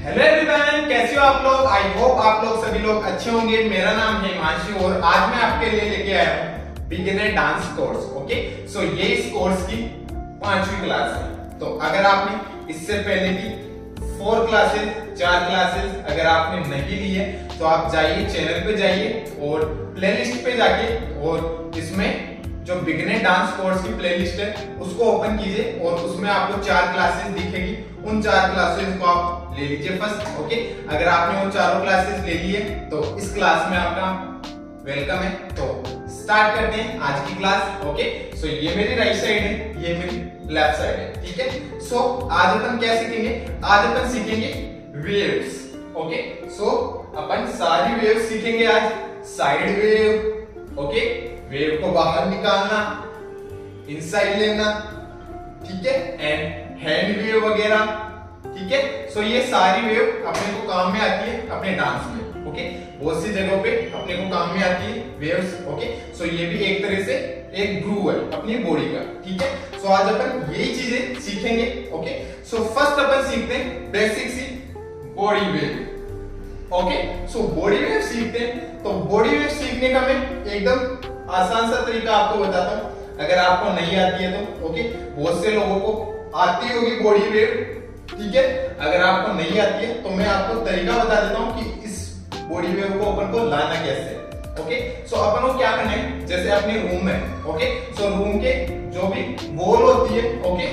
Hello everyone, कैसे हो आप लोग। आई होप आप लोग सभी लोग अच्छे होंगे। मेरा नाम है हिमांशु और आज मैं आपके लिए लेके आया हूँ बिगिनर डांस कोर्स। ओके, सो ये इस कोर्स की 5वीं क्लास है। तो अगर आपने इससे पहले की 4 क्लासेस 4 क्लासेस अगर आपने नहीं ली है तो आप जाइए, चैनल पे जाइए और प्लेलिस्ट पे जाके और इसमें जो बिगिनर डांस कोर्स की प्लेलिस्ट है उसको ओपन कीजिए और उसमें आपको 4 क्लासेस दिखेगी। उन 4 क्लासेस को आप ले लीजिए फर्स्ट। ओके, अगर आपने वो चारों क्लासेस ले लिए तो इस क्लास में आपका वेलकम है। तो स्टार्ट करते हैं आज की क्लास। ओके, सो ये मेरी राइट साइड है, ये मेरी लेफ्ट साइड है। ठीक है, सो आज अपन क्या सीखेंगे? आज अपन सीखेंगे वेव्स। ओके, सो अपन सारी वेव्स सीखेंगे आज। साइड वेव, ओके, वेव को बाहर निकालना, इनसाइड लेना, ठीक है, एंड हैंड वेव वगैरह। ठीक है, सो ये सारी वेव अपने को काम में आती है अपने डांस में। ओके, बहुत सी जगहों पे अपने को काम में आती है वेव्स। ओके, सो ये भी एक तरह से एक ग्रूव है अपनी बॉडी का। ठीक है, सो आज अपन यही चीजें सीखेंगे। ओके, सो फर्स्ट अपन सीखते हैं बेसिक सी body wave. Okay, so body wave सीखते हैं। तो बॉडी वेव सीखने का मैं एकदम आसान सा तरीका आपको बताता हूँ, अगर आपको नहीं आती है तो। ओके, बहुत से लोगों को आती होगी बॉडी वेव। ठीक है, अगर आपको नहीं आती है तो मैं आपको तरीका बता देता हूँ कि इस बॉडी वेव को अपन को लाना कैसे। ओके, सो अपन को क्या करना है, जैसे अपने रूम में, ओके, सो रूम के जो भी वॉल होती है, ओके,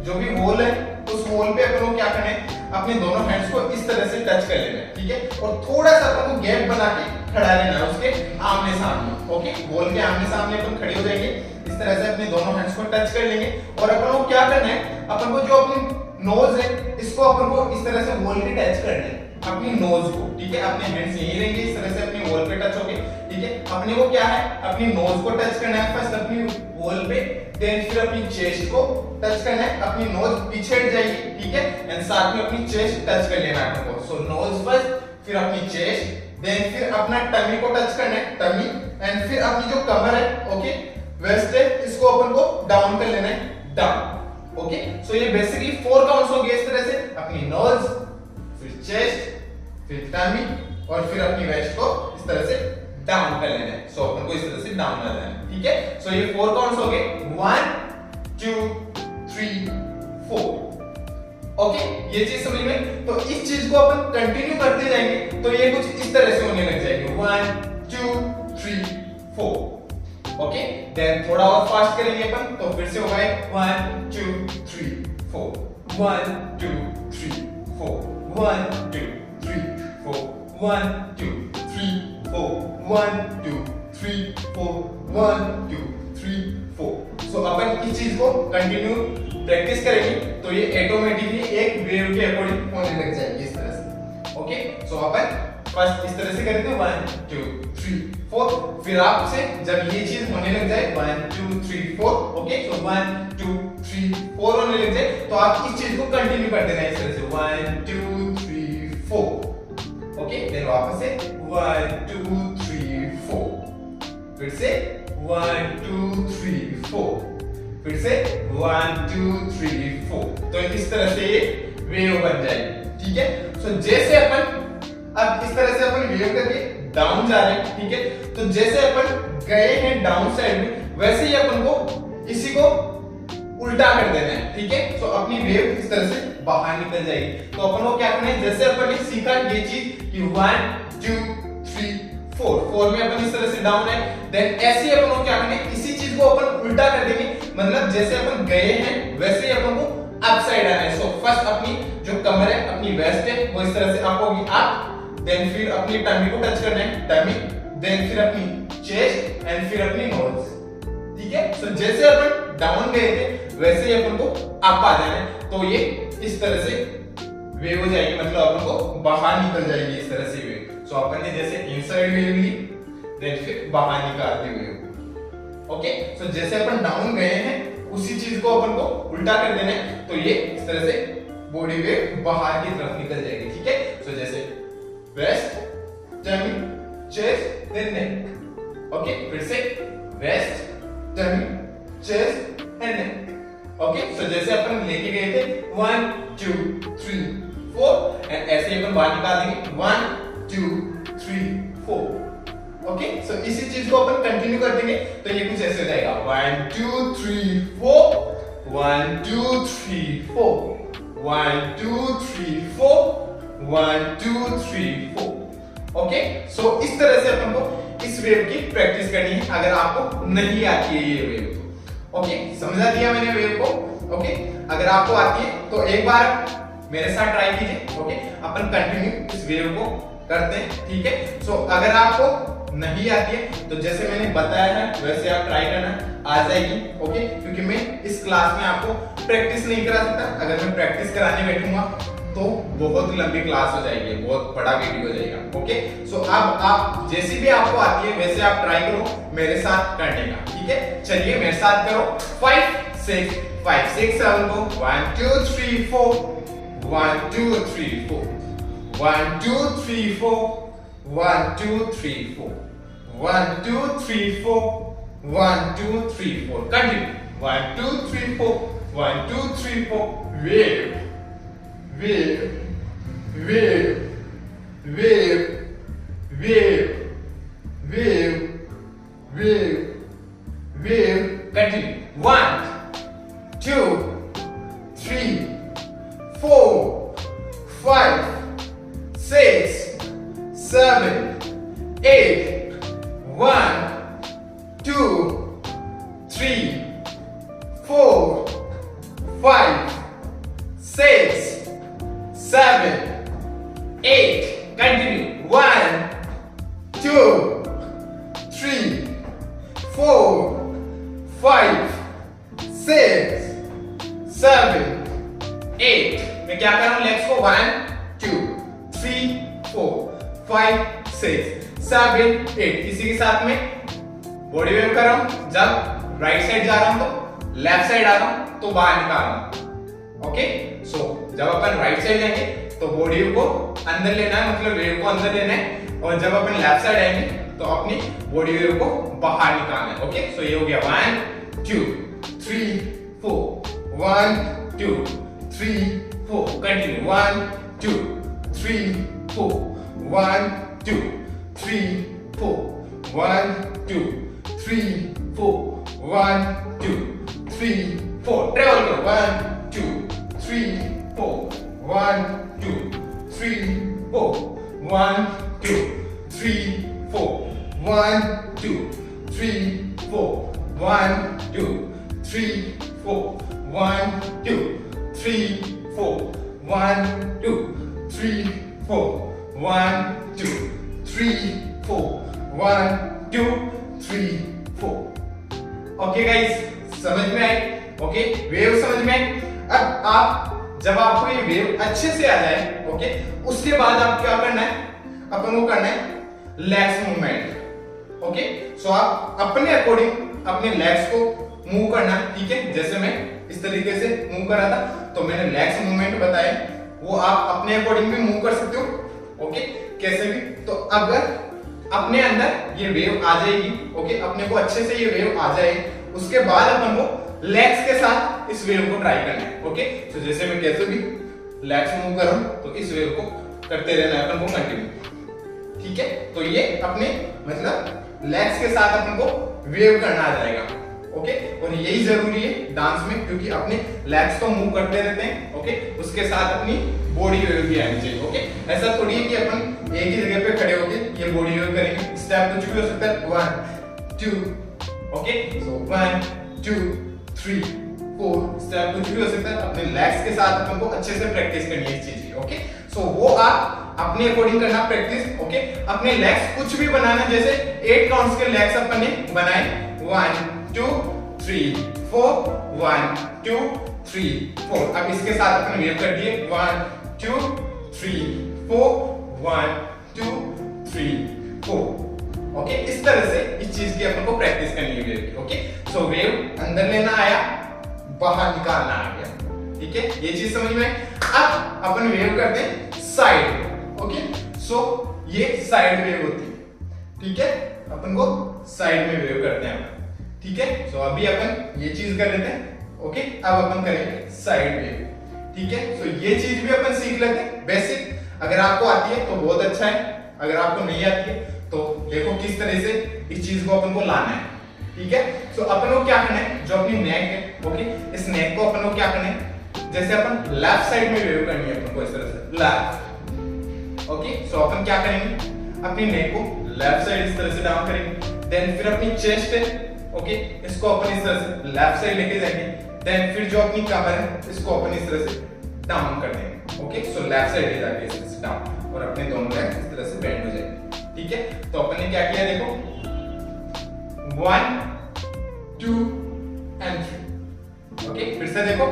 जो भी वॉल है उस वॉल पे अपन को क्या करना है, अपने दोनों हैंड्स को इस तरह से टच कर लेना है। ठीक है, और थोड़ा सा अपन को गैप बना के खड़ा रहना है उसके आमने सामने। ओके, वॉल के आमने सामने अपन खड़े हो जाएंगे, इस तरह से अपने दोनों हैंड्स को टच कर लेंगे। और अपन को क्या करना है, अपन को जो अपनी नोज है इसको अपन को इस तरह से वॉल पे टच करना है, अपनी नोज को। ठीक है, अपने हैंड्स यहीं रहेंगे, इस तरह से अपनी वॉल पे टच होंगे। ठीक है, अपने को क्या है, अपनी नोज को टच करना है फर्स्ट अपनी वॉल पे, देन फिर अपनी चेस्ट को टच करना है, अपनी नोज पीछे हट जाएगी। ठीक है, एंड साथ में अपनी चेस्ट टच कर लेना है अपन को। सो नोज फर्स्ट, फिर अपनी चेस्ट, देन फिर अपना टमी को टच करना है, टमी, एंड फिर अपनी जो कमर है, ओके, वेस्ट है, इसको अपन को डाउन कर लेना है, डाउन। ओके, सो ये बेसिकली 4 काउंट्स होंगे इस तरह से, अपनी नोज, फिर चेस्ट, फिर टमी और फिर अपनी वेस्ट को इस तरह से डाउन कर लेना है। सो अपन को इस तरह से डाउन करना है। ठीक है, सो ये 4 काउंट्स हो गए, 1 2 3 4। ओके, ये चीज समझ में। तो इस चीज को अपन कंटिन्यू करते जाएंगे तो ये कुछ इस तरह से होने लग जाएगी, 1 2 3 4। ओके, देन थोड़ा और फास्ट करेंगे अपन, तो फिर से होगा 1 2 3 4, 1 2 3 4, 1 2 3 4, 1 2 3 4, 1 2 3 4, 1 2 3 4। सो अपन इस चीज को कंटिन्यू प्रैक्टिस करेंगे तो ये ऑटोमेटिकली एक वेव के अकॉर्डिंग होने लग जाएगी इस तरह से। ओके, सो अपन फर्स्ट इस तरह से करेंगे 1 2 3 4, फिर आपसे जब ये चीज होने लग जाए 1 2 3 4, ओके, सो 1 2 3 4 होने लग जाए तो आप इस चीज को कंटिन्यू कर देना इस तरह से 1 2 3 4। ओके, फिर वापस से 1 2 3 4, फिर से 1 2 3 4, फिर से 1 2 3 4। तो इस तरह से ये वेव बन जाएगी। ठीक है, सो जैसे अपन अब इस तरह से अपन वेव करके डाउन जा रहे हैं। ठीक है, तो जैसे अपन गए हैं डाउन साइड में वैसे ही अपन को इसी को उल्टा कर देना है। ठीक है, तो अपनी वेव इस तरह से बाहर निकल जाएगी। तो अपन को क्या करना है, जैसे अपन ने सीखा ये चीज कि 1 2 3 4 में अपन इस तरह से डाउन है, देन ऐसे ही अपन को क्या करना है, इसी चीज को अपन उल्टा कर देंगे। मतलब जैसे अपन गए हैं वैसे ही अपन को अप साइड आना है। सो फर्स्ट अपनी जो कमर है, अपनी वेस्ट है, वो इस तरह से अप होगी, अप, देन फिर अपनी टमी को टच करना है, टमी, देन फिर अपनी चेस्ट एंड फिर अपनी नोज। ठीक है, सो जैसे अपन डाउन गए थे वैसे ही अपन को अप आ जाना है। तो ये इस तरह से वेव हो जाएगी, मतलब अपन को बाहर निकल जाएगी इस तरह से वेव। सो अपन ने जैसे इनसाइड वेव ली, देन फिर बाहर निकालते वेव। ओके, सो जैसे अपन डाउन गए हैं उसी चीज को अपन को उल्टा कर देना है तो ये इस तरह से बॉडी वेव बाहर की तरफ निकल जाएगी। ठीक है, सो जैसे waist, tummy, chest, then neck. Okay, फिर से waist, tummy, chest and neck. Okay, so जैसे अपन लेके गए थे 1 2 3 4 एंड ऐसे ही अपन बाहर निकाल देंगे 1 2 3 4। ओके, सो इसी चीज को अपन कंटिन्यू कर देंगे तो ये कुछ ऐसे हो जाएगा 1 2 3 4 1 2 3 4 1 2 3 4 1 2 3 4। ओके, सो इस तरह से अपन को इस वेव की प्रैक्टिस करनी है अगर आपको नहीं आती है ये वेव तो। ओके, समझा दिया मैंने वेव को। ओके, अगर आपको आती है तो एक बार मेरे साथ ट्राई कीजिए। ओके, अपन कंटिन्यू इस वेव को करते हैं, ठीक है। सो अगर आपको नहीं आती है तो जैसे मैंने बताया है वैसे आप ट्राई करना, आ जाएगी। ओके, क्योंकि मैं इस क्लास में आपको प्रैक्टिस नहीं करा सकता। अगर मैं प्रैक्टिस कराने बैठूंगा तो बहुत लंबी क्लास हो जाएगी, बहुत बड़ा वीडियो हो जाएगा। ओके, सो अब आप जैसी भी आपको आती है वैसे आप ट्राई करो मेरे साथ करने का, ठीक है। चलिए मेरे साथ करो 5 6 5 6 7 को 1 2 3 4 1 2 3 4 1 2 3 4 1 2 3 4 1 2 3 4 1 2 3 4। Continue 1 2 3 4 1 2 3 4। Wave wave wave wave wave wave wave wave. Continue 1 2 3 4 5 6 7 8 1 2 3 4 5 6 7 8। Continue 1 2 3 4 5 6 7 8। मैं क्या कर रहा हूं लेग्स को 1 2 3 4 5 6 7 8। इसी के साथ में बॉडी वेव कर रहा हूं। जब राइट साइड जा रहा हूं तो लेफ्ट साइड आ रहा हूं तो बाहर निकाल रहा हूं। ओके, सो जब अपन राइट साइड जाएंगे तो बॉडी वेव को अंदर लेना है, मतलब वेव को अंदर लेना है। और जब अपन लेफ्ट साइड आएंगे तो अपनी बॉडी वेव को बाहर निकालना है। ओके, सो ये हो गया 1 2 3 4 1 2 3 4। कंटिन्यू 1 2 3 4 1 2 3 4 1 2 3 4 1 2 3 4। ट्रेवल करो 1 2 3 4 1 2 3 4 1 2 3 4 1 2 3 4 1 2 3 4 1 2 3 4 1 2 3 4 1 2 3 4 1 2 3 4। ओके गाइस, समझ में आई? ओके, वेव समझ में आई? अब आप जब आपको ये वेव अच्छे से आ जाए, ओके, उसके बाद आप क्या करना है, अपन को करना है लेग्स मूवमेंट। ओके, सो आप अपने अकॉर्डिंग अपने लेग्स को मूव करना है, ठीक है। जैसे मैं इस तरीके से मूव कर रहा था तो मैंने लेग्स मूवमेंट बताया, वो आप अपने अकॉर्डिंग भी मूव कर सकते हो। ओके, कैसे भी। तो अगर अपने अंदर ये वेव आ जाएगी, ओके, अपने को अच्छे से ये वेव आ जाए, उसके बाद अपन को लेग्स के साथ इस वेव को ट्राई करना है। ओके, तो जैसे मैं कैसे भी लेग्स मूव कर रहा हूं तो इस वेव को करते रहना है अपन को कंटिन्यू, ठीक है। तो ये अपने मतलब लेग्स के साथ अपन को वेव करना आ जाएगा। ओके, और यही जरूरी है डांस में, क्योंकि अपने लेग्स तो मूव करते रहते हैं। ओके, उसके साथ अपनी बॉडी वेव भी आनी चाहिए। ओके, ऐसा थोड़ी है कि अपन एक ही जगह पे खड़े होके ये बॉडी वेव करेंगे। स्टेप कुछ भी हो सकता है 1 2। ओके, सो 1 2 3 4 स्टेप कुछ भी हो सकता है। अपने लेग्स के साथ अपन को अच्छे से प्रैक्टिस करनी है इस चीज की। ओके, सो वो आप अपने अकॉर्डिंग करना प्रैक्टिस। ओके, अपने लेग्स कुछ भी बनाना, जैसे 8 काउंट्स के लेग्स अपन ने बनाए 1 2 3 4 1 2 3 4। अब इसके साथ अपन वेव कर दिए 1 2 3 4 1 2 3 4। ओके, इस तरह से इस चीज की अपन को प्रैक्टिस करनी है वेव की। ओके, सो वेव अंदर लेना आया, बाहर निकालना आ गया, ठीक है। ये चीज समझ में। अब अपन वेव करते हैं साइड। ओके, सो ये साइड वेव होती है, ठीक है। अपन को साइड में वेव करते हैं, ठीक है। सो अभी अपन ये चीज कर लेते हैं। ओके, अब अपन करेंगे साइड वेव, ठीक है, तो ये चीज भी अपन सीख लेते हैं बेसिक। अगर आपको आती है तो बहुत अच्छा है, अगर आपको नहीं आती है तो देखो किस तरह से इस चीज को अपन को लाना है। ठीक है, तो अपन को क्या करना है, जो अपनी नेक है, ओके, इस नेक को अपन को क्या करना है, जैसे अपन लेफ्ट साइड में वेव करनी है अपन को इस तरह से लेफ्ट। ओके, सो अपन क्या करेंगे, अपनी नेक को लेफ्ट साइड इस तरह से डाउन करेंगे। देन फिर अपनी चेस्ट है, ओके, इसको अपन इस तरह से लेफ्ट साइड लेके जाएंगे। देन फिर जो अपनी कमर है इसको अपन इस तरह से डाउन कर देंगे। ओके, सो लेफ्ट साइड ले जाके इस तरह से डाउन, और अपने दोनों लेग इस तरह से बेंड हो जाएंगे। ठीक है, तो अपन ने क्या किया देखो, 1 2 and 3। ओके, फिर से देखो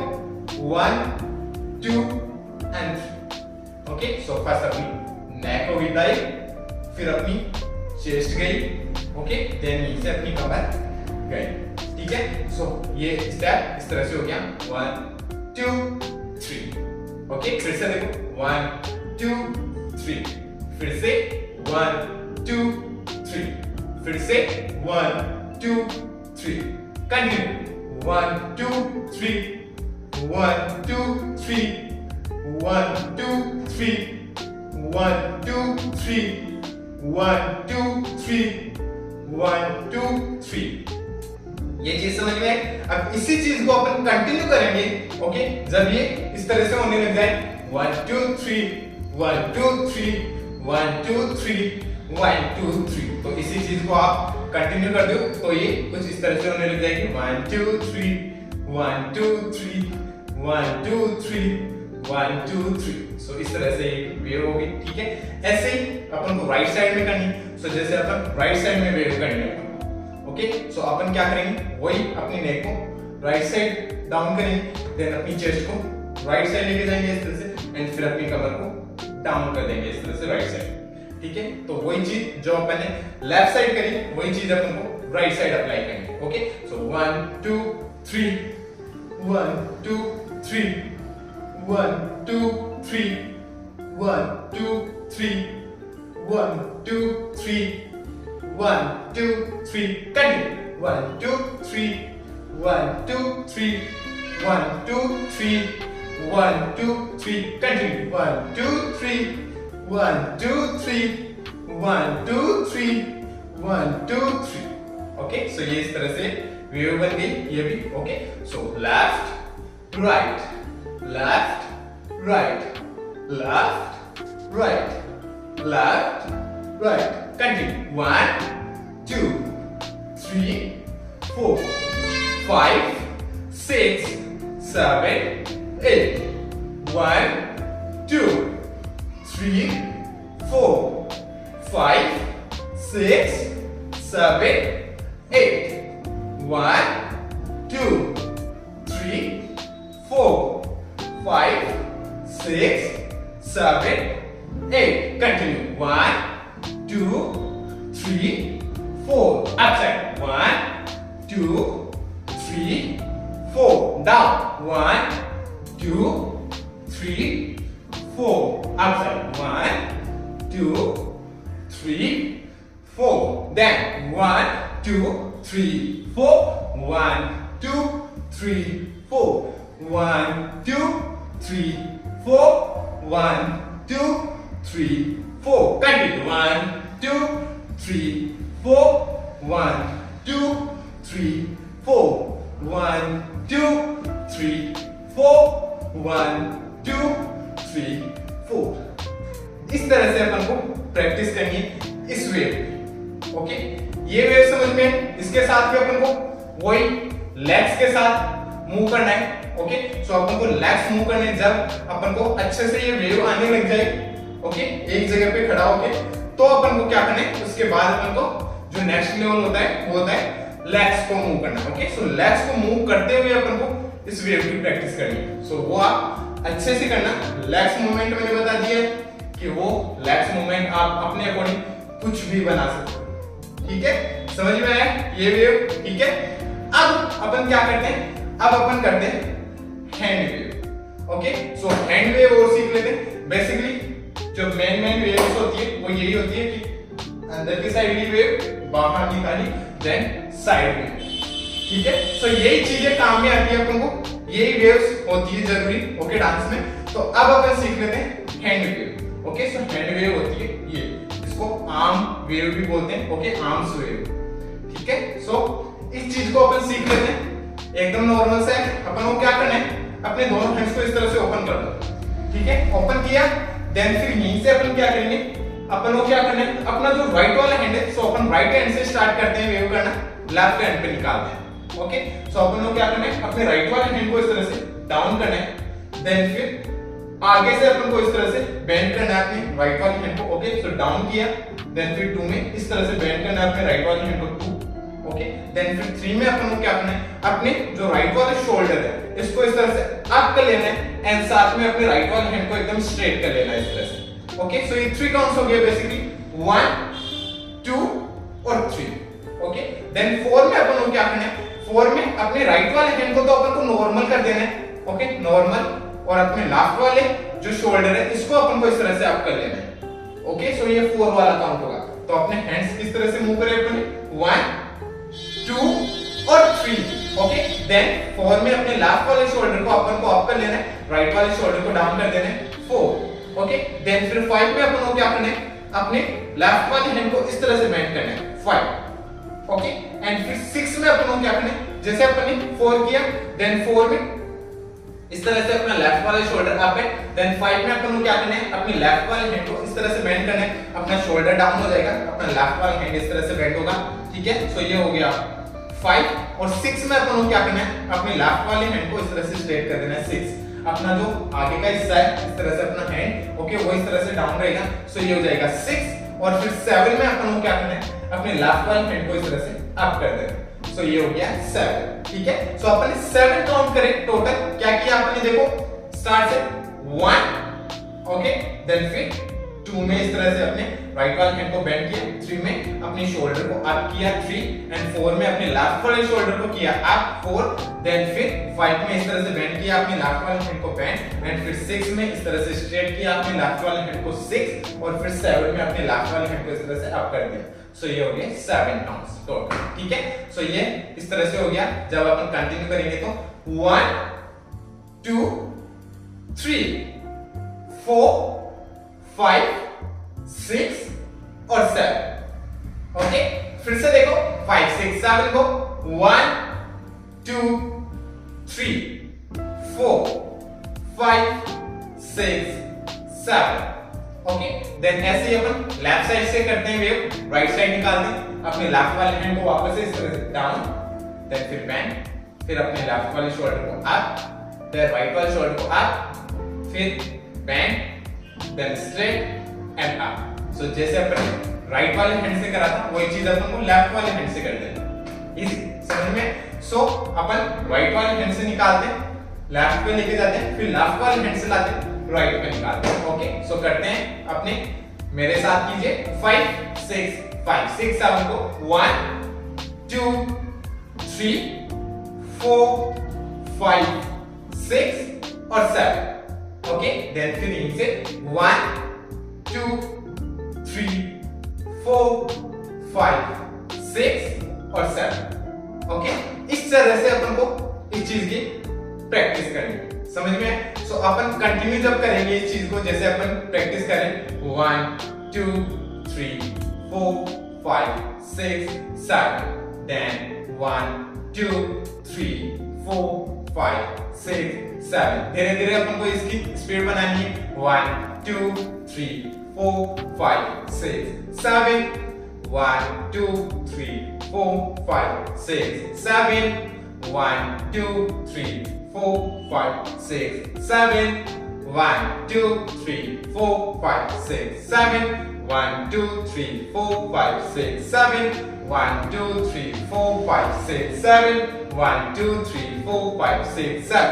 1 2 and 3। ओके, सो फर्स्ट अपनी नेक हो गई टाइट, फिर अपनी चेस्ट गई, ओके, देन नीचे अपनी कमर गई। ठीक है, सो ये स्टेप इस तरह से हो गया 1 2 3। ओके, फिर से देखो 1 2 3, फिर से 1 2 3, फिर से 1 2 3, कंटिन्यू 1 2 3 1 2 3 1 2 3 1 2 3 1 2 3 1 2 3। ये चीज समझ में आई? अब इसी चीज को अपन कंटिन्यू करेंगे, ओके, जब ये इस तरह से होने लग जाए 1 2 3 1 2 3 1 2 3 1 2 3, तो इसी चीज को आप कंटिन्यू कर दो तो ये कुछ इस तरह से होने लग जाएगी 1 2 3 1 2 3 1 2 3 1 2 3। सो इस तरह से वेव होगी। ठीक है, ऐसे ही अपन को राइट साइड में करनी। सो जैसे अपन राइट साइड में वेव करनी है, ओके, सो अपन क्या करेंगे, वही अपनी नेक को राइट साइड डाउन करेंगे, देन अपनी चेस्ट को राइट साइड लेके जाएंगे इस तरह से, एंड फिर अपनी कमर को डाउन कर देंगे इस तरह से राइट साइड। ठीक है, तो वही चीज जो अपन ने लेफ्ट साइड करी, वही चीज अपन को राइट साइड अप्लाई करेंगे। ओके, सो 1 2 3 1 2 3 1 2 3 1 2 3 1 2 3 1 2 3, continue 1 2 3 1 2 3 1 2 3 1 2 3, continue 1 2 3 1 2 3 1 2 3 1 2 3। ओके, सो ये इस तरह से वेव बन गई ये भी। Okay, so left right left right left right left right, continue 1 2 3 4 5 6 7 8 1 2 3 4 5 6 7 8 1 2 3 4 5 6 7 8, continue 1 2 3 4, upside 1 2 3 4, down 1 2 3 4, upside 1 2 3 4, then 1 2 3 4 1 2 3 4 1 2 3 4 1 2 3 4, continue 1 2 3 4 1 2 3 4 1 2 3 4 1 2 3 4। इस तरह से अपन को प्रैक्टिस करनी है इस वेव की। ओके, ये वेव समझ में, इसके साथ भी अपन को वही लेग्स के साथ मूव करना है। ओके, सो अपन को लेग्स मूव करने, जब अपन को अच्छे से ये वेव आने लग जाए, ओके, एक जगह पे खड़ा होके, तो अपन को क्या करना है, उसके बाद अपन को जो नेक्स्ट लेवल होता है वो होता है लेग्स को मूव करना। ओके, सो लेग्स को मूव करते हुए अपन को इस वेव की प्रैक्टिस करनी है। सो वो आप अच्छे से करना। लेग्स मूवमेंट मैंने बता दिया है कि वो लेग्स मूवमेंट आप अपने अकॉर्डिंग कुछ भी बना सकते हो। ठीक है, समझ में आया ये वेव? ठीक है, अब अपन क्या करते हैं, अब अपन करते हैं हैंड वेव। ओके, सो हैंड वेव और सीख लेते हैं। बेसिकली जो मेन वेव्स होती है वो यही होती है कि अंदर की साइड की वेव, बाहर निकाली, देन साइड वेव। ठीक है, सो यही चीजें काम में आती है अपन को यही वेव्स होती है जरूरी, ओके, डांस में। तो अब अपन सीख लेते हैं हैंड वेव, ओके। सो हैंड वेव होती है ये, इसको आर्म वेव भी बोलते हैं, ओके, आर्म्स वेव, ठीक है। सो इस चीज को अपन सीख लेते हैं एकदम नॉर्मल से। अपन को क्या करना है, अपने दोनों हैंड्स को इस तरह से ओपन कर दो, ठीक है। ओपन किया, देन फिर यहीं से अपन क्या करेंगे, अपन को क्या करना है, अपना जो राइट वाला हैंड है, सो अपन राइट हैंड से स्टार्ट करते हैं वेव करना, लेफ्ट हैंड पे निकालते हैं, ओके। सो अपन को क्या करना है, अपने राइट वाले हैंड को इस तरह से डाउन करना है, देन फिर आगे से अपन को इस तरह से बेंड करना है अपने राइट वाले हैंड को, ओके। सो डाउन किया, देन फिर 2 में इस तरह से बेंड करना है अपने राइट वाले हैंड को 2, ओके। देन फिर 3 में अपन को क्या करना है, अपने जो राइट वाले शोल्डर है इसको इस तरह से अप कर लेना है, एंड साथ में अपने राइट वाले हैंड को एकदम स्ट्रेट कर लेना है इस तरह से, ओके। सो ये 3 काउंट्स हो गए बेसिकली, 1 2 और 3, ओके। देन 4 में अपन को क्या करना है, 4 में अपने राइट वाले हैंड को तो अपन को नॉर्मल कर देना है, ओके, नॉर्मल, और अपने लेफ्ट वाले जो शोल्डर है इसको अपन को इस तरह से अप कर लेना है, ओके। सो ये 4 वाला काउंट होगा। तो अपने हैंड्स किस तरह से मूव करें अपने, 1 2 और 3, ओके। देन 4 में अपने लेफ्ट वाले शोल्डर को अपन को अप कर लेना है, राइट वाले शोल्डर को डाउन कर देना है, 4, ओके। देन फिर 5 में अपन को क्या करना है, अपने लेफ्ट वाले हैंड को इस तरह से बेंड करना है, 5, ओके। एंड फिर 6 में अपन को क्या करना है, जैसे अपन ने 4 किया, देन 4 में इस तरह से अपना लेफ्ट वाला शोल्डर अप है, देन 5 में अपन को क्या करना है, अपने लेफ्ट वाले हैंड को इस तरह से बेंड करना है, अपना शोल्डर डाउन हो जाएगा, अपना लेफ्ट वाला हैंड इस तरह से बेंड होगा, ठीक है। सो ये हो गया 5, और 6 में अपन को क्या करना है, अपने लेफ्ट वाले हैंड को इस तरह से स्ट्रेट कर देना है, 6, अपना जो आगे का हिस्सा है इस तरह से अपना हैंड, ओके, वो इस तरह से डाउन रहेगा, सो ये हो जाएगा 6, और फिर 7 में अपन को क्या करना है, अपने लेफ्ट वाले हैंड को इस तरह से अप कर देना है, सो ये हो गया 7, ठीक है। सो अपन ने 7 काउंट करे टोटल, क्या किया आपने, देखो स्टार्ट से 1, ओके, देन फिर 2 में इस तरह से अपने राइट वाले हैंड को बेंड किया, 3 में अपने शोल्डर को अप किया 3, एंड 4 में अपने लेफ्ट वाले शोल्डर को किया अप 4, देन फिर 5 में इस तरह से बेंड किया अपने लेफ्ट वाले हैंड को बेंड, एंड फिर 6 में इस तरह से स्ट्रेट किया अपने लेफ्ट वाले हैंड को 6, और फिर 7 में अपने लेफ्ट वाले हैंड को इस तरह से अप कर दिया, सो ये हो गया 7 काउंट्स टोटल, ठीक है। सो ये इस तरह से हो गया। जब अपन कंटिन्यू करेंगे तो 1 2 3 4 5 6 और 7, ओके। फिर से देखो 5 6 7 को 1 2 3 4 5 6 7, ओके। देन ऐसे ही अपन लेफ्ट साइड से करते हैं वेव, राइट साइड निकालते हैं, अपने लेफ्ट वाले हैंड को वापस से इस तरह से डाउन, देन फिर बेंड, फिर अपने लेफ्ट वाले शोल्डर को अप, देन राइट वाले शोल्डर को अप, फिर bend, then straight and up. So जैसे अपन राइट वाले हैंड से करा था वही चीज अपन को लेफ्ट वाले हैंड से करते हैं, इजी, समझ में। सो अपन राइट वाले हैंड से निकालते हैं, लेफ्ट पे लेके जाते हैं, फिर लेफ्ट वाले हैंड से लाते हैं, राइट पे निकालते हैं, ओके। सो करते हैं अपने, मेरे साथ कीजिए, 5 6 7 को 1 2 3 4 5 6 और 7, ओके। देन फिर यहीं से 1 2 3 4 5 6 और 7, ओके। इस तरह से अपन को इस चीज की प्रैक्टिस करनी है, समझ में। सो अपन कंटिन्यू जब करेंगे इस चीज को, जैसे अपन प्रैक्टिस करें 1 2 3 4 5 6 7, देन 1 2 3 4 5 6 7, धीरे धीरे अपन को इसकी स्पीड बनानी है, 1 2 3 4 5 6 7, 1 2 3 4 5 6 7, 1 2 3 4 5 6 7, 1 2 3 4 5 6 7, 1 2 3 4 5 6 7, 1 2 3 4 5 6 7, 1 2 3 4 5 6 7,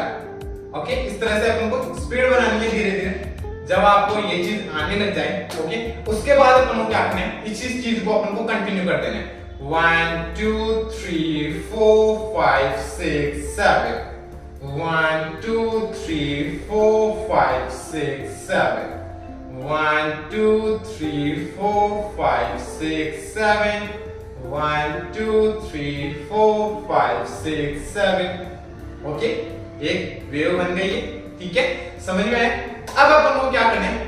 ओके। इस तरह से अपन को स्पीड बनानी है धीरे धीरे। जब आपको ये चीज आने लग जाए, ओके, उसके बाद अपन को क्या करना है, इस चीज को अपन को कंटिन्यू कर देना है, 1 2 3 4 5 6 7, 1 2 3 4 5 6 7, 1 2 3 4 5 6 7, 1 2 3 4 5 6 7, ओके। एक वेव बन गई है, ठीक है, समझ में आया। अब अपन को क्या करना है,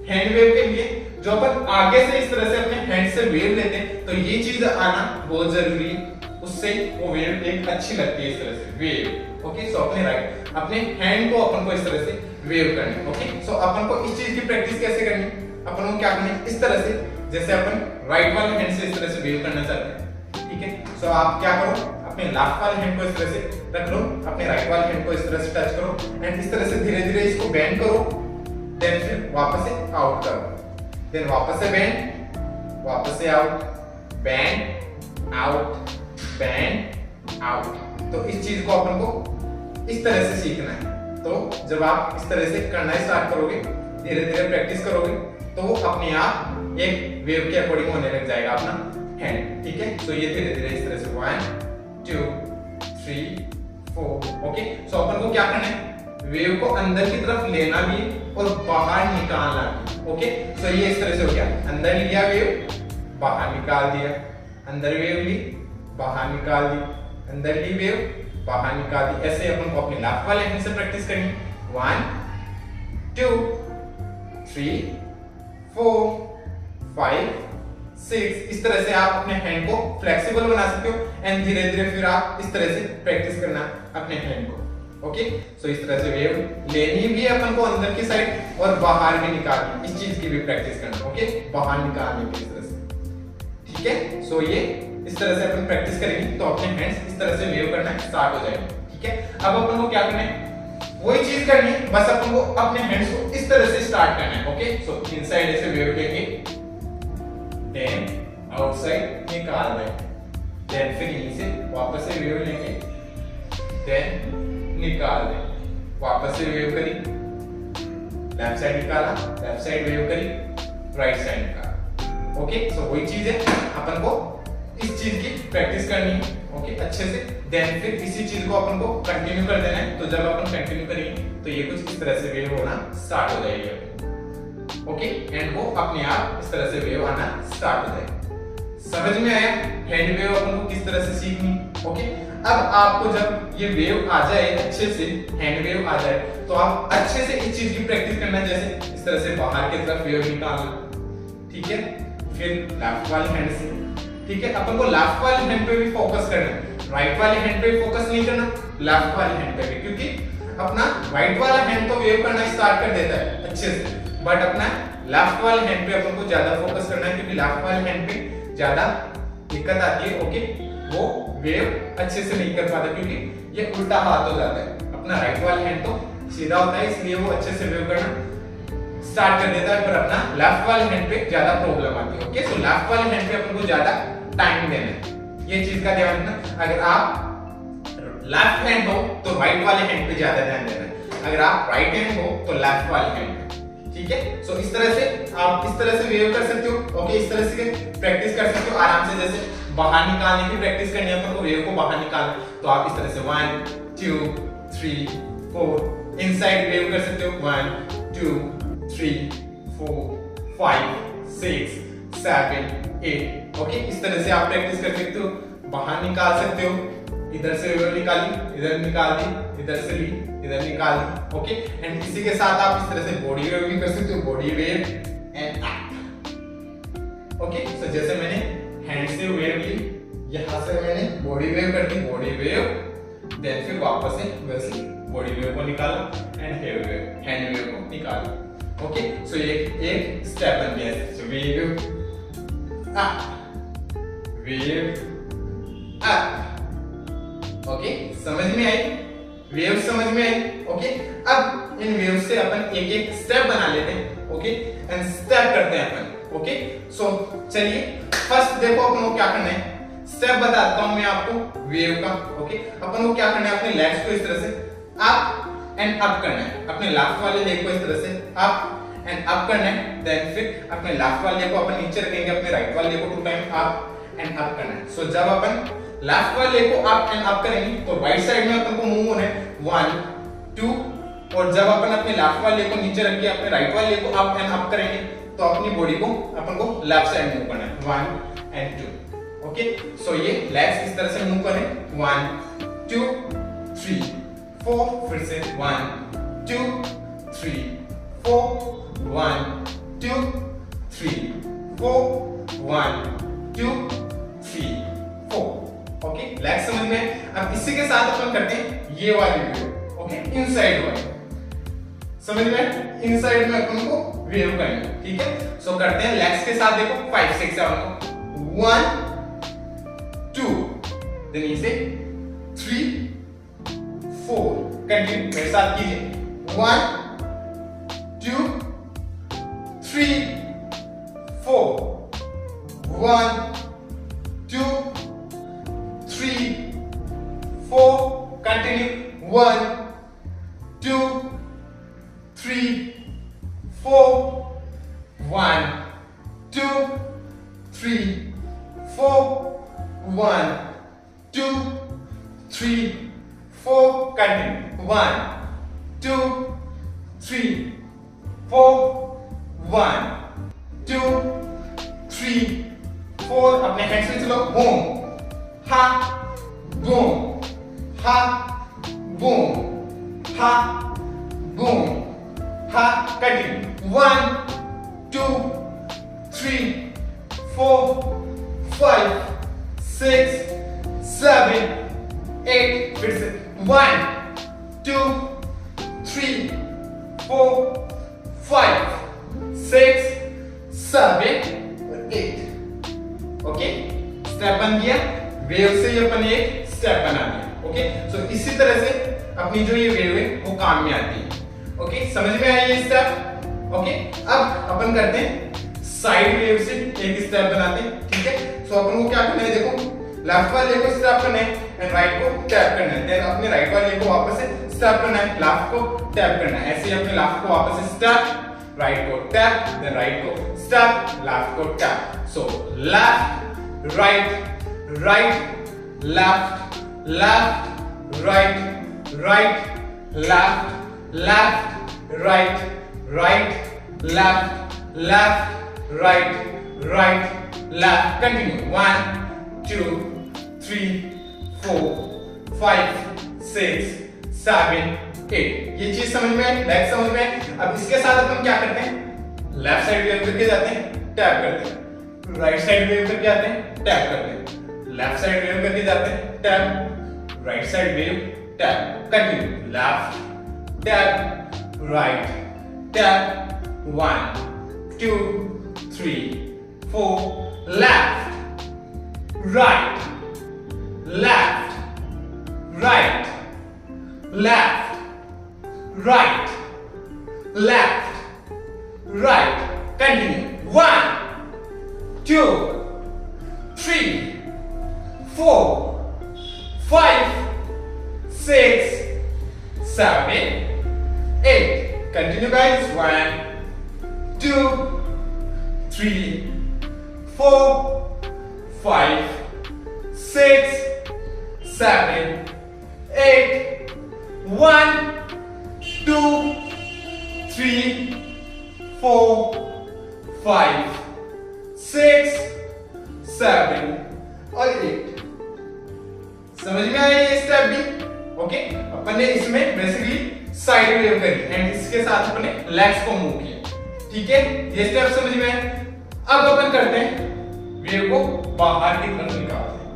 हैंड वेव के लिए जो अपन आगे से इस तरह से अपने हैंड से वेव लेते हैं, तो ये चीज आना बहुत जरूरी है, उससे वो वेव एक अच्छी लगती है, इस तरह से वेव। ओके, सो अपने हैंड को अपन को इस तरह से वेव करनी है। ओके, सो अपन को इस चीज की प्रैक्टिस कैसे करनी है, अपन को क्या करना है, इस तरह से, जैसे अपन राइट वाले हैंड से इस तरह से वेव करना चाहते हैं, ठीक है। सो आप क्या करो, अपने लेफ्ट वाले हैंड को इस तरह से रख लो, अपने राइट वाले हैंड को इस तरह से टच करो एंड इस तरह से धीरे धीरे इसको बेंड करो, देन फिर वापस से आउट करो, देन वापस से बेंड, वापस से out, bend out, bend out. तो इस चीज को अपन को इस तरह से सीखना है। तो जब आप इस तरह से करना स्टार्ट करोगे, धीरे धीरे प्रैक्टिस करोगे, तो वो अपने आप एक वेव के अकॉर्डिंग होने लग जाएगा अपना हैंड, ठीक है। सो ये धीरे धीरे इस तरह से 1 2 3 4। ओके, सो अपन को क्या करना है, वेव को अंदर की तरफ लेना भी और बाहर निकालना भी। ओके, सो ये इस तरह से हो गया, अंदर लिया वेव, बाहर निकाल दिया, अंदर वेव ली, बाहर निकाल दी, अंदर ली वेव, बाहर निकाल दी। ऐसे अपन को अपने लेफ्ट वाले हैंड से प्रैक्टिस करनी है। 1 2 3 4 5 6। इस तरह से आप अपने हैंड को फ्लेक्सिबल बना सकते हो एंड धीरे धीरे फिर आप इस तरह से प्रैक्टिस करना अपने हैंड को। ओके, सो इस तरह से वेव लेनी भी है अपन को अंदर की साइड और बाहर भी निकालनी, इस चीज की भी प्रैक्टिस करना। ओके, बाहर निकालने की इस तरह से, ठीक है। सो ये इस तरह से अपन प्रैक्टिस करेंगे तो अपने हैंड्स इस तरह से वेव करना स्टार्ट हो जाएंगे, ठीक है। अब अपन को क्या करना है, वही चीज करनी है, बस अपन को अपने हैंड्स को इस तरह से स्टार्ट करना है। ओके, सो इनसाइड ऐसे वेव लेंगे, देन आउटसाइड निकाल देंगे, देन फिर यहीं से वापस से वेव लेंगे, देन निकाल देंगे, वापस से वेव करी, लेफ्ट साइड निकाला, लेफ्ट साइड वेव करी, राइट साइड निकाला। ओके, सो वही चीज है, अपन को इस चीज की प्रैक्टिस करनी है। ओके, अच्छे से, देन फिर इसी चीज को अपन को कंटिन्यू कर देना है। तो जब अपन कंटिन्यू करेंगे तो ये कुछ इस तरह से वेव होना स्टार्ट हो जाएगी। ओके, एंड वो अपने आप इस तरह से वेव आना स्टार्ट हो जाएगी। समझ में आया हैंड वेव अपन को किस तरह से सीखनी। ओके, अब आपको जब ये वेव आ जाए, अच्छे से हैंड वेव आ जाए, तो आप अच्छे से इस चीज की प्रैक्टिस करना, जैसे इस तरह से बाहर की तरफ वेव निकालना, ठीक है, फिर लेफ्ट वाले हैंड से, ठीक है। अपन को लेफ्ट वाले हैंड पे भी फोकस करना है, राइट वाले हैंड पे फोकस नहीं करना, लेफ्ट वाले हैंड पे भी, क्योंकि अपना राइट वाला हैंड तो वेव करना स्टार्ट कर देता है अच्छे से, बट अपना लेफ्ट वाले हैंड पे अपन को ज्यादा फोकस करना है, क्योंकि लेफ्ट वाले हैंड पे ज्यादा दिक्कत आती है। ओके, वो वेव अच्छे से नहीं कर पाता, क्योंकि ये उल्टा हाथ हो जाता है। अपना राइट वाला हैंड तो सीधा होता है, इसलिए वो अच्छे से वेव करना स्टार्ट कर देता है, पर अपना लेफ्ट वाले हैंड पे ज्यादा प्रॉब्लम आती है। ओके, सो लेफ्ट वाले हैंड पे अपन को ज्यादा टाइम देना है, ये चीज का ध्यान रखना। अगर आप लेफ्ट हैंड हो तो राइट वाले हैंड पे ज्यादा ध्यान देना है, अगर आप राइट हैंड हो तो लेफ्ट वाले हैंड पे, ठीक है। सो इस तरह से आप इस तरह से वेव कर सकते हो। ओके, इस तरह से प्रैक्टिस कर सकते हो आराम से, जैसे बाहर निकालने की प्रैक्टिस करनी है अपन को, वेव को बाहर निकालना, तो आप इस तरह से 1 2 3 4 इनसाइड वेव कर सकते हो, 1 2 3 4 5 6 7 8। ओके, इस तरह से आप प्रैक्टिस कर सकते हो, बाहर निकाल सकते हो, इधर से वेव निकाली, इधर निकाल दी, इधर से ली, इधर निकाल दी। ओके, एंड इसी के साथ आप इस तरह से बॉडी वेव भी कर सकते हो, body wave and up. Okay, so जैसे मैंने हैंड से वेव ली, यहां से मैंने बॉडी वेव कर दी, बॉडी वेव, देन फिर वापस से वैसे बॉडी वेव को निकाला एंड हैंड वेव को निकाला। ओके, सो एक स्टेप बन गया है। So wave up, wave up. Okay, समझ में आई वेव, समझ में आई। ओके, अब इन वेव से अपन एक एक स्टेप बना लेते हैं। ओके, एंड स्टेप करते हैं अपन। ओके, सो चलिए फर्स्ट देखो अपन को क्या करना है, स्टेप बताता हूं मैं आपको वेव का। ओके, अपन को क्या करना है, अपने लेग्स को इस तरह से अप एंड अप करना है, अपने लेफ्ट वाले लेग को इस तरह से अप एंड अप करना है, देन फिर अपने लेफ्ट वाले को अपन नीचे रखेंगे, अपने राइट वाले को 2 टाइम अप एंड अप करना है। सो जब अपन लेफ्ट वाले को अप एंड अप करेंगे तो राइट साइड में अपन को मूव होना है 1 2, और जब अपन अपने लेफ्ट वाले को नीचे रख के अपने राइट वाले को अप एंड अप करेंगे तो अपनी बॉडी को अपन को लेफ्ट साइड मूव करना है 1 एंड 2। ओके, सो ये लेग्स इस तरह से मूव करें 1 2 3 4, फिर से 1 2 3 4 1 2 3 4 1 2 3 4। ओके, लेग्स समझ में। अब इसी के साथ अपन करते हैं ये वाली वेव। ओके, इनसाइड वाली समझ में, इनसाइड में अपन को वेव करनी है, ठीक है। सो करते हैं लेग्स के साथ, देखो 5 6 7 को 1 2 देन इसे 3 4 कंटिन्यू मेरे साथ कीजिए 1 2 3 4 1 2 3 4 कंटिन्यू 1 2 3 4 1 2 3 4 1 2 3 4 continue 1 2 3 4 1 2 3 4 अपने हैंड्स में चलो बूम हा बूम हा बूम हा बूम हा कंटिन्यू 1 2 3 4 5 6 7 8 फिर से 1 2 3 4 5 6 7 8। ओके, स्टेप बन गया, वेव से ही अपन एक स्टेप बना दिया। ओके, सो इसी तरह से अपनी जो ये वेव है वो काम में आती है। ओके, समझ में आया ये स्टेप। ओके, अब अपन करते हैं साइड वेव से एक स्टेप बनाते हैं, ठीक है। सो अपन को क्या करना है, देखो लेफ्ट वाले को स्टेप करना है एंड राइट को टैप करना है, देन अपने राइट वाले को वापस से स्टेप करना है, लेफ्ट को टैप करना है, ऐसे ही अपने लेफ्ट को वापस से स्टेप, राइट को टैप, देन राइट को स्टेप, लेफ्ट को tap. So left right right left left right right left left right right left left right right left continue 1 2 3 4 5 6 7 8। ये चीज समझ में आई, लेफ्ट समझ में आई। अब इसके साथ अपन क्या करते हैं, लेफ्ट साइड वेव करके जाते हैं, टैप करते हैं, राइट साइड वेव करके आते हैं, टैप करते हैं, लेफ्ट साइड वेव करके जाते हैं, tap, right side wave, tap, continue left tap right tap 1 2 3 4 left right left right left right left right continue 1 2 3 4 5 6 7 8 continue guys 1 2 3 4 5 6 7 8 1 2 3 4 5 6 7 और 8। समझ में आया ये स्टेप भी। ओके, अपन ने इसमें बेसिकली साइड वेव करी एंड इसके साथ अपन ने लेग्स को मूव किया, ठीक है। ये स्टेप समझ में आया। अब अपन करते हैं वेव को बाहर की तरफ निकालते हैं।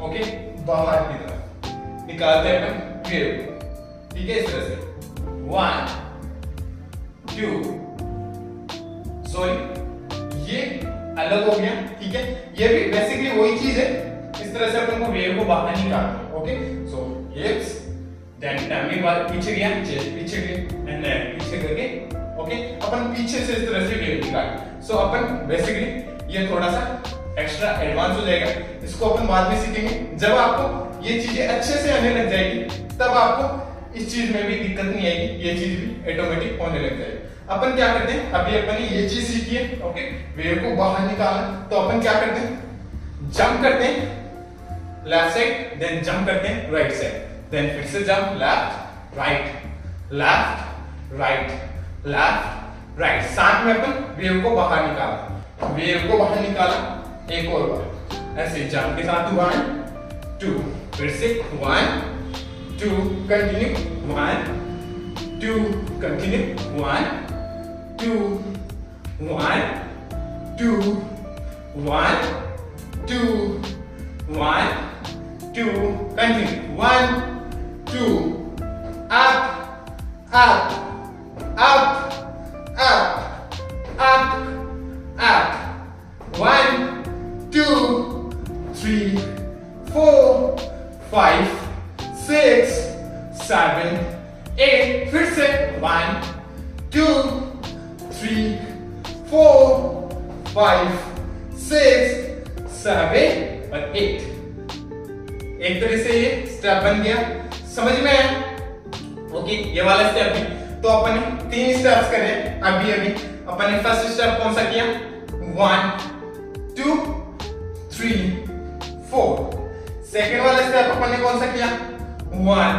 ओके, बाहर की तरफ निकालते हैं अपन वेव को, ठीक है, इस तरह से 1 2 सॉरी ये अलग हो गया, ठीक है। ये भी बेसिकली वही चीज है, इस तरह से अपन को वेव को बाहर निकालना है। ओके, सो हिप्स देन टमी बार पीछे गया, चेस्ट पीछे गया एंड नेक पीछे करके, ओके, अपन पीछे से इस तरह से वेव निकालें। सो अपन बेसिकली ये थोड़ा सा एक्स्ट्रा एडवांस हो जाएगा, इसको अपन बाद में सीखेंगे। जब आपको ये चीजें अच्छे से आने लग जाएगी तब आपको इस चीज में भी दिक्कत नहीं आएगी, ये चीज भी ऑटोमेटिक होने लग जाएगी। अपन क्या करते हैं, अभी अपन ने ये चीज सीखी है, ओके, वेव को बाहर निकालना, तो अपन क्या करते हैं, जंप करते हैं लेफ्ट साइड, देन जंप करते हैं राइट साइड, देन फिर से jump left right left right left right. साथ में अपन वेव को बाहर निकाला, वेव को बाहर निकाला, एक और बार ऐसे जंप के साथ 1 2 फिर से 1 2 continue 1 2 continue 1 2 1 2 1 2 1 2 continue 1 2 up up up up up up 1 2 3 4 5 6 7 8 फिर से 1 2 3 4 5 6 7 और 8। एक तरह से ये स्टेप बन गया, समझ में आया? ओके, ये वाला स्टेप भी तो अपन ने 3 स्टेप्स करे अभी अपन ने फर्स्ट स्टेप कौन सा किया 1 2 3 4। सेकेंड वाला स्टेप अपन ने कौन सा किया 1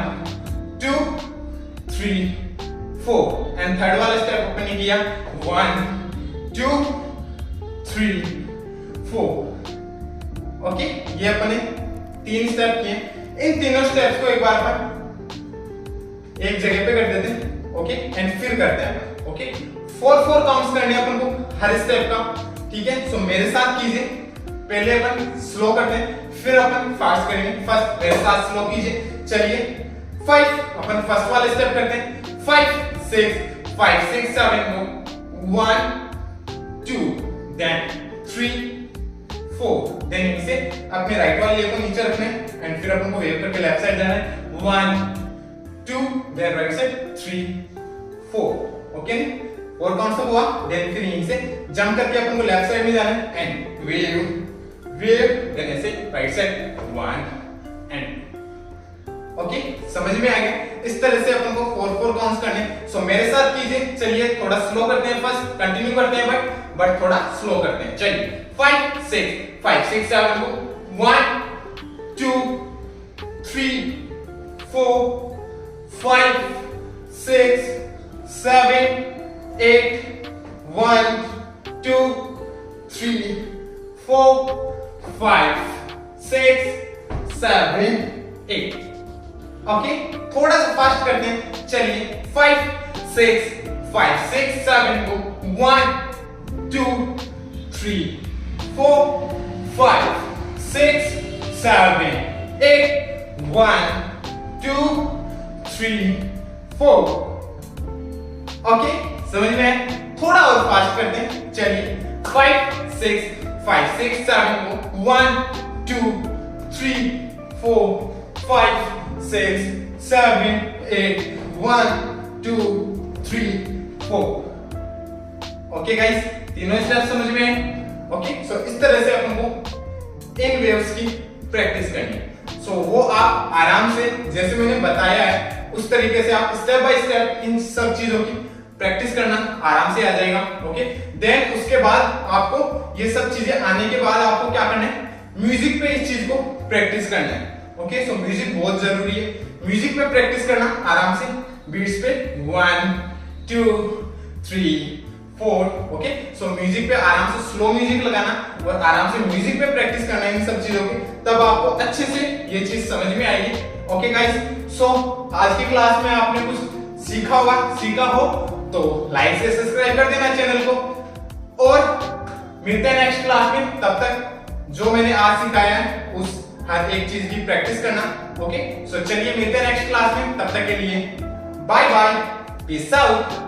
2 3 4 एंड थर्ड वाला स्टेप अपन ने किया 1 2 3 4। ओके, ये अपन ने 3 स्टेप किए। इन तीनों स्टेप्स को एक बार पर एक जगह पे कर देते हैं, ओके, एंड फिर करते हैं। ओके, 4 काउंट्स करने अपन को हर स्टेप का, ठीक है? सो मेरे साथ कीजिए, पहले अपन स्लो करते हैं, फिर अपन फास्ट करेंगे। फर्स्ट मेरे साथ स्लो कीजिए, चलिए 5 अपन फर्स्ट वाला स्टेप करते हैं 5 6 7 1 2 देन 3 4 देन इसे अपने राइट वाले लेग को नीचे रखना है एंड फिर अपन को वेव करके लेफ्ट साइड जाना है 1 2 then right side 3 4। Okay, 4 counts हुआ, देन फिर यहीं से जंप करके अपन को लेफ्ट साइड में जाना है एंड वेव देन ऐसे राइट साइड 1 एंड। ओके, समझ में आ गया? इस तरह से अपन को 4 काउंट्स करने। सो मेरे साथ कीजिए, चलिए थोड़ा स्लो करते हैं, फर्स्ट कंटिन्यू करते हैं बट थोड़ा स्लो करते हैं। चलिए 5 6 7 1 2 3 4 5 6 7 8 1 2 3 4 5 6 7 8। ओके, थोड़ा सा फास्ट करते हैं, चलिए 5 6 7 1 2 3 4 5 6 7 8 1 2 3 4। ओके, समझ में आया? थोड़ा और फास्ट करते हैं, चलिए 5 6 7 1 2 3 4 5 6 7 8 1 2 3 4। ओके गाइस, तीनों स्टेप समझ में आए? ओके, सो इस तरह से अपन को इन वेव्स की प्रैक्टिस करनी है। सो वो आप आराम से जैसे मैंने बताया है उस तरीके से आप स्टेप बाय स्टेप इन सब चीजों की प्रैक्टिस करना आराम से आ जाएगा। ओके, देन उसके बाद आपको ये सब चीजें आने के बाद आपको क्या करना है, म्यूजिक पे इस चीज को प्रैक्टिस करना है। ओके, सो म्यूजिक बहुत जरूरी है, म्यूजिक पे प्रैक्टिस करना आराम से बीट्स पे 1 2 3 4। ओके, सो म्यूजिक पे आराम से स्लो म्यूजिक लगाना और आराम से म्यूजिक पे प्रैक्टिस करना इन सब चीजों की, तब आपको अच्छे से ये चीज समझ में आएगी। ओके गाइस, सो आज की क्लास में आपने कुछ सीखा हो तो लाइक से सब्सक्राइब कर देना चैनल को और मिलते हैं नेक्स्ट क्लास में। तब तक जो मैंने आज सिखाया है उस हर एक चीज की प्रैक्टिस करना। ओके, सो चलिए मिलते हैं नेक्स्ट क्लास में, तब तक के लिए बाय बाय, पीस आउट।